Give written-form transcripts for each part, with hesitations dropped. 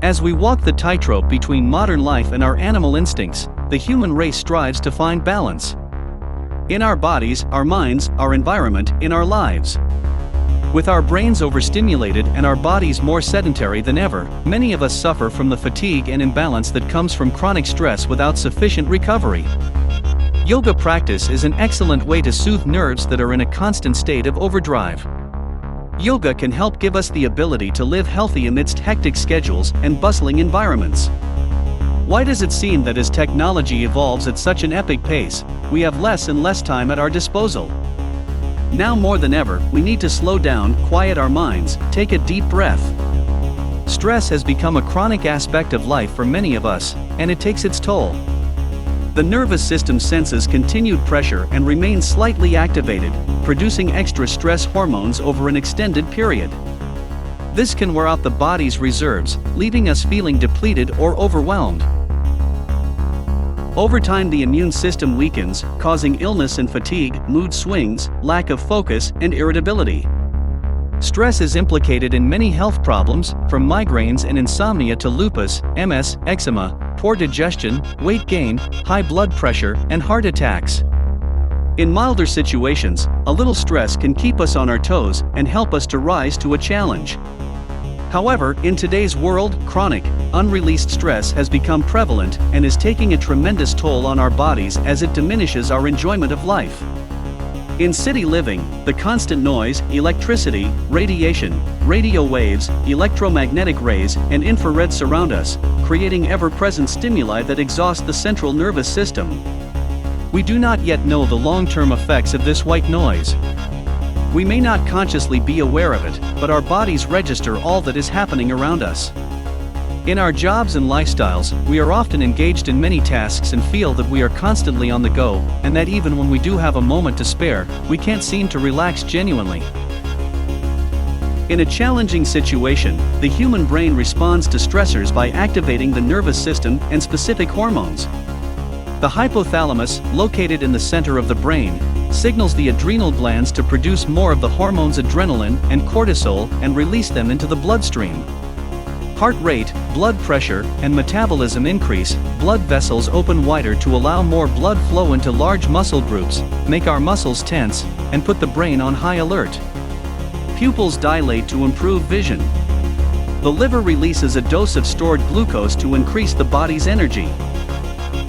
As we walk the tightrope between modern life and our animal instincts, the human race strives to find balance. In our bodies, our minds, our environment, in our lives. With our brains overstimulated and our bodies more sedentary than ever, many of us suffer from the fatigue and imbalance that comes from chronic stress without sufficient recovery. Yoga practice is an excellent way to soothe nerves that are in a constant state of overdrive. Yoga can help give us the ability to live healthy amidst hectic schedules and bustling environments. Why does it seem that as technology evolves at such an epic pace, we have less and less time at our disposal? Now more than ever, we need to slow down, quiet our minds, take a deep breath. Stress has become a chronic aspect of life for many of us, and it takes its toll. The nervous system senses continued pressure and remains slightly activated, producing extra stress hormones over an extended period. This can wear out the body's reserves, leaving us feeling depleted or overwhelmed. Over time, the immune system weakens, causing illness and fatigue, mood swings, lack of focus, and irritability. Stress is implicated in many health problems, from migraines and insomnia to lupus, MS, eczema, poor digestion, weight gain, high blood pressure, and heart attacks. In milder situations, a little stress can keep us on our toes and help us to rise to a challenge. However, in today's world, chronic, unreleased stress has become prevalent and is taking a tremendous toll on our bodies as it diminishes our enjoyment of life. In city living, the constant noise, electricity, radiation, radio waves, electromagnetic rays, and infrared surround us, creating ever-present stimuli that exhaust the central nervous system. We do not yet know the long-term effects of this white noise. We may not consciously be aware of it, but our bodies register all that is happening around us. In our jobs and lifestyles, we are often engaged in many tasks and feel that we are constantly on the go, and that even when we do have a moment to spare, we can't seem to relax genuinely. In a challenging situation, the human brain responds to stressors by activating the nervous system and specific hormones. The hypothalamus, located in the center of the brain, signals the adrenal glands to produce more of the hormones adrenaline and cortisol and release them into the bloodstream. Heart rate, blood pressure, and metabolism increase, blood vessels open wider to allow more blood flow into large muscle groups, make our muscles tense, and put the brain on high alert. Pupils dilate to improve vision. The liver releases a dose of stored glucose to increase the body's energy.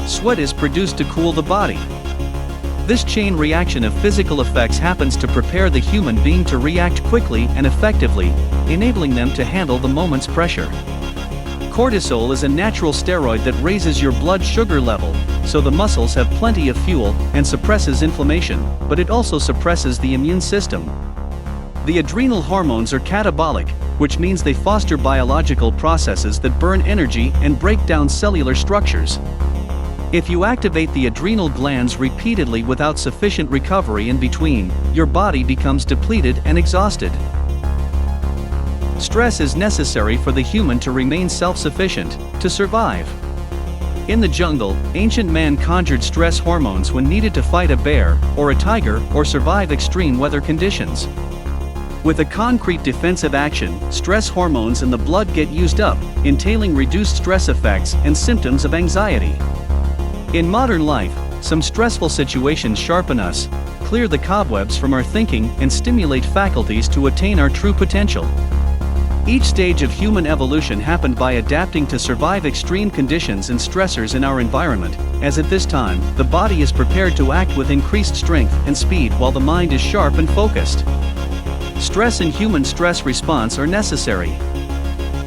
Sweat is produced to cool the body. This chain reaction of physical effects happens to prepare the human being to react quickly and effectively, enabling them to handle the moment's pressure. Cortisol is a natural steroid that raises your blood sugar level, so the muscles have plenty of fuel and suppresses inflammation, but it also suppresses the immune system. The adrenal hormones are catabolic, which means they foster biological processes that burn energy and break down cellular structures. If you activate the adrenal glands repeatedly without sufficient recovery in between, your body becomes depleted and exhausted. Stress is necessary for the human to remain self-sufficient, to survive. In the jungle, ancient man conjured stress hormones when needed to fight a bear, or a tiger, or survive extreme weather conditions. With a concrete defensive action, stress hormones in the blood get used up, entailing reduced stress effects and symptoms of anxiety. In modern life, some stressful situations sharpen us, clear the cobwebs from our thinking, and stimulate faculties to attain our true potential. Each stage of human evolution happened by adapting to survive extreme conditions and stressors in our environment, as at this time, the body is prepared to act with increased strength and speed while the mind is sharp and focused. Stress and human stress response are necessary.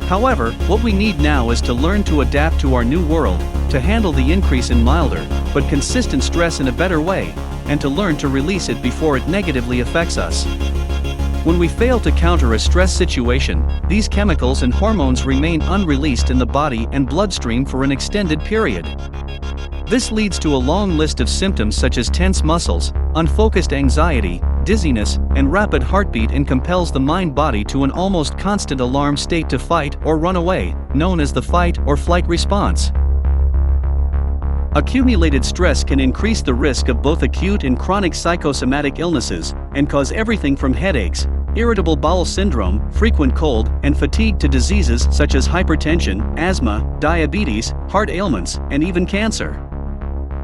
However, what we need now is to learn to adapt to our new world, to handle the increase in milder, but consistent stress in a better way, and to learn to release it before it negatively affects us. When we fail to counter a stress situation, these chemicals and hormones remain unreleased in the body and bloodstream for an extended period. This leads to a long list of symptoms such as tense muscles, unfocused anxiety, dizziness, and rapid heartbeat, and compels the mind-body to an almost constant alarm state to fight or run away, known as the fight or flight response. Accumulated stress can increase the risk of both acute and chronic psychosomatic illnesses, and cause everything from headaches, irritable bowel syndrome, frequent cold, and fatigue to diseases such as hypertension, asthma, diabetes, heart ailments, and even cancer.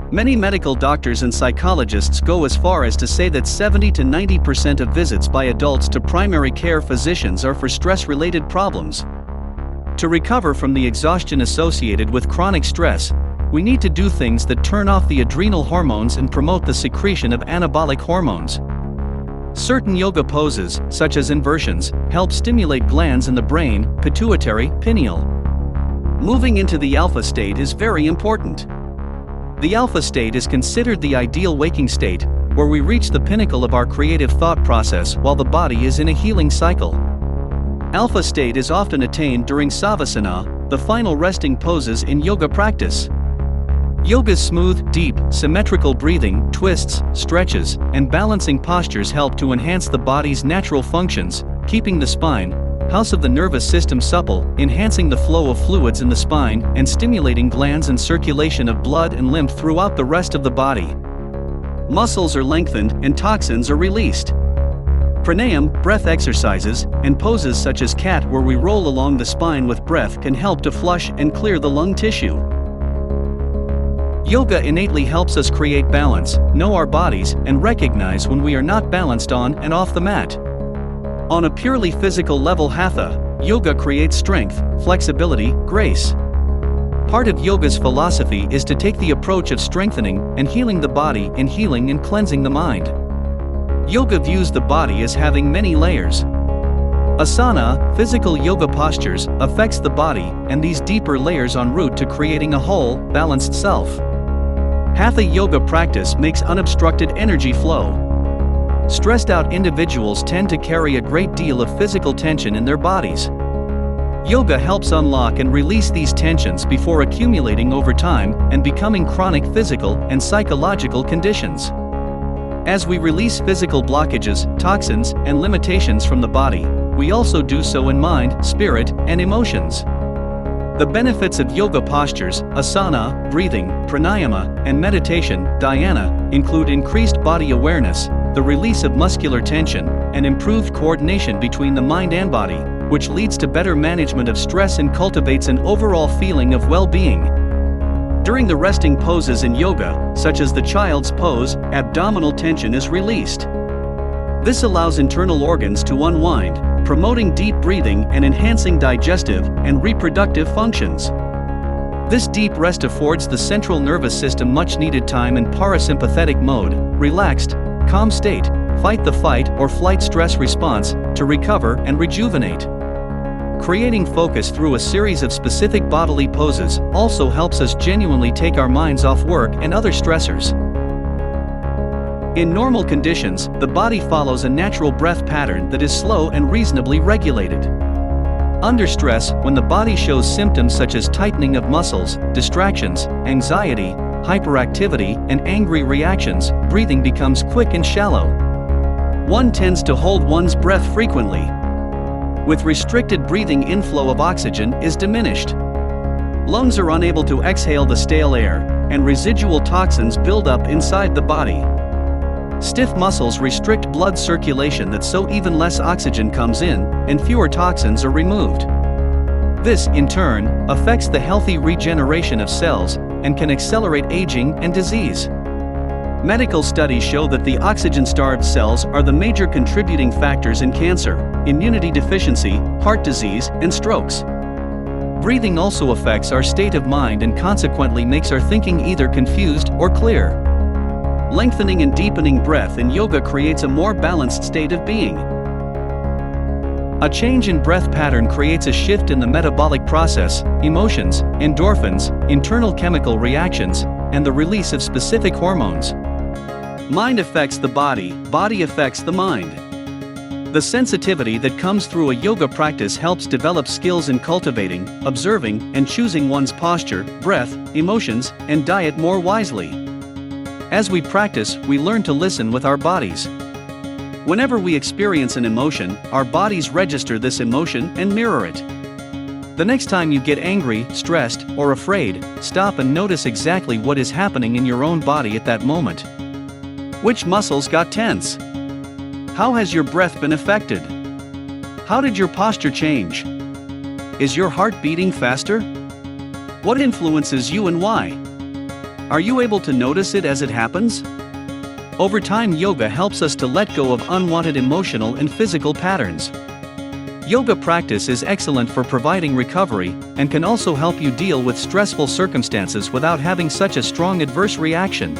Many medical doctors and psychologists go as far as to say that 70 to 90% of visits by adults to primary care physicians are for stress-related problems. To recover from the exhaustion associated with chronic stress, we need to do things that turn off the adrenal hormones and promote the secretion of anabolic hormones. Certain yoga poses, such as inversions, help stimulate glands in the brain, pituitary, pineal. Moving into the alpha state is very important. The alpha state is considered the ideal waking state, where we reach the pinnacle of our creative thought process while the body is in a healing cycle. Alpha state is often attained during savasana, the final resting poses in yoga practice. Yoga's smooth, deep, symmetrical breathing, twists, stretches, and balancing postures help to enhance the body's natural functions, keeping the spine, house of the nervous system supple, enhancing the flow of fluids in the spine, and stimulating glands and circulation of blood and lymph throughout the rest of the body. Muscles are lengthened and toxins are released. Pranayam, breath exercises, and poses such as cat where we roll along the spine with breath can help to flush and clear the lung tissue. Yoga innately helps us create balance, know our bodies, and recognize when we are not balanced on and off the mat. On a purely physical level, hatha, yoga creates strength, flexibility, grace. Part of yoga's philosophy is to take the approach of strengthening and healing the body in healing and cleansing the mind. Yoga views the body as having many layers. Asana, physical yoga postures, affects the body and these deeper layers en route to creating a whole, balanced self. Hatha yoga practice makes unobstructed energy flow. Stressed out individuals tend to carry a great deal of physical tension in their bodies. Yoga helps unlock and release these tensions before accumulating over time and becoming chronic physical and psychological conditions. As we release physical blockages, toxins, and limitations from the body, we also do so in mind, spirit, and emotions. The benefits of yoga postures, asana, breathing, pranayama, and meditation, dhyana, include increased body awareness, the release of muscular tension, and improved coordination between the mind and body, which leads to better management of stress and cultivates an overall feeling of well-being. During the resting poses in yoga, such as the child's pose, abdominal tension is released. This allows internal organs to unwind, promoting deep breathing and enhancing digestive and reproductive functions. This deep rest affords the central nervous system much-needed time in parasympathetic mode, relaxed, calm state, fight the fight or flight stress response, to recover and rejuvenate. Creating focus through a series of specific bodily poses also helps us genuinely take our minds off work and other stressors. In normal conditions, the body follows a natural breath pattern that is slow and reasonably regulated. Under stress, when the body shows symptoms such as tightening of muscles, distractions, anxiety, hyperactivity, and angry reactions, breathing becomes quick and shallow. One tends to hold one's breath frequently. With restricted breathing, inflow of oxygen is diminished. Lungs are unable to exhale the stale air, and residual toxins build up inside the body. Stiff muscles restrict blood circulation so even less oxygen comes in, and fewer toxins are removed. This, in turn, affects the healthy regeneration of cells, and can accelerate aging and disease. Medical studies show that the oxygen-starved cells are the major contributing factors in cancer, immunity deficiency, heart disease, and strokes. Breathing also affects our state of mind and consequently makes our thinking either confused or clear. Lengthening and deepening breath in yoga creates a more balanced state of being. A change in breath pattern creates a shift in the metabolic process, emotions, endorphins, internal chemical reactions, and the release of specific hormones. Mind affects the body, body affects the mind. The sensitivity that comes through a yoga practice helps develop skills in cultivating, observing, and choosing one's posture, breath, emotions, and diet more wisely. As we practice, we learn to listen with our bodies. Whenever we experience an emotion, our bodies register this emotion and mirror it. The next time you get angry, stressed, or afraid, stop and notice exactly what is happening in your own body at that moment. Which muscles got tense? How has your breath been affected? How did your posture change? Is your heart beating faster? What influences you and why? Are you able to notice it as it happens? Over time, yoga helps us to let go of unwanted emotional and physical patterns. Yoga practice is excellent for providing recovery and can also help you deal with stressful circumstances without having such a strong adverse reaction.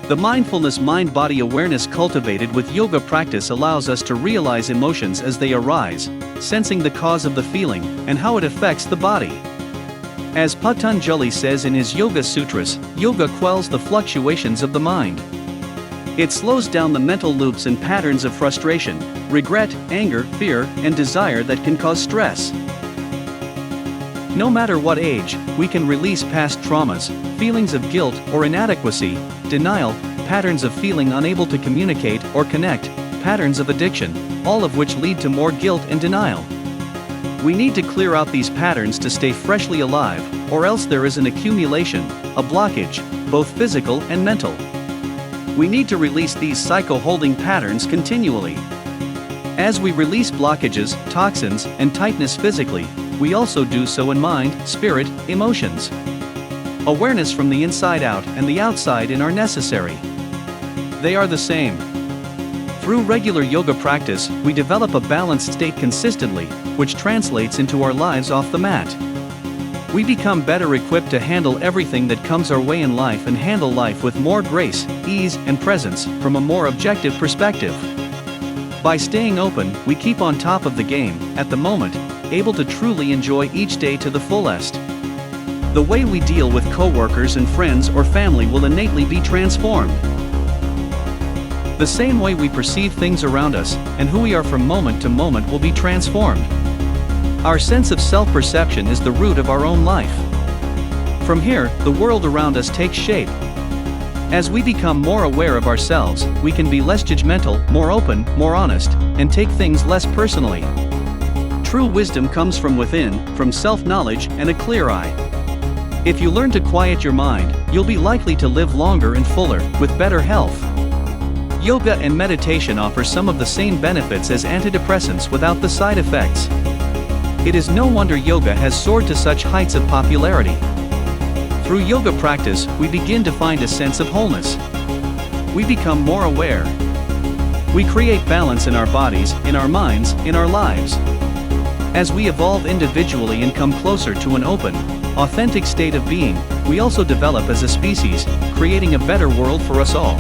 The mindfulness mind-body awareness cultivated with yoga practice allows us to realize emotions as they arise, sensing the cause of the feeling and how it affects the body. As Patanjali says in his Yoga Sutras, yoga quells the fluctuations of the mind. It slows down the mental loops and patterns of frustration, regret, anger, fear, and desire that can cause stress. No matter what age, we can release past traumas, feelings of guilt or inadequacy, denial, patterns of feeling unable to communicate or connect, patterns of addiction, all of which lead to more guilt and denial. We need to clear out these patterns to stay freshly alive, or else there is an accumulation, a blockage, both physical and mental. We need to release these cycle-holding patterns continually. As we release blockages, toxins, and tightness physically, we also do so in mind, spirit, emotions. Awareness from the inside out and the outside in are necessary. They are the same. Through regular yoga practice, we develop a balanced state consistently, which translates into our lives off the mat. We become better equipped to handle everything that comes our way in life and handle life with more grace, ease, and presence from a more objective perspective. By staying open, we keep on top of the game, at the moment, able to truly enjoy each day to the fullest. The way we deal with coworkers and friends or family will innately be transformed. The same way we perceive things around us and who we are from moment to moment will be transformed. Our sense of self-perception is the root of our own life. From here, the world around us takes shape. As we become more aware of ourselves, we can be less judgmental, more open, more honest, and take things less personally. True wisdom comes from within, from self-knowledge and a clear eye. If you learn to quiet your mind, you'll be likely to live longer and fuller, with better health. Yoga and meditation offer some of the same benefits as antidepressants without the side effects. It is no wonder yoga has soared to such heights of popularity. Through yoga practice, we begin to find a sense of wholeness. We become more aware. We create balance in our bodies, in our minds, in our lives. As we evolve individually and come closer to an open, authentic state of being, we also develop as a species, creating a better world for us all.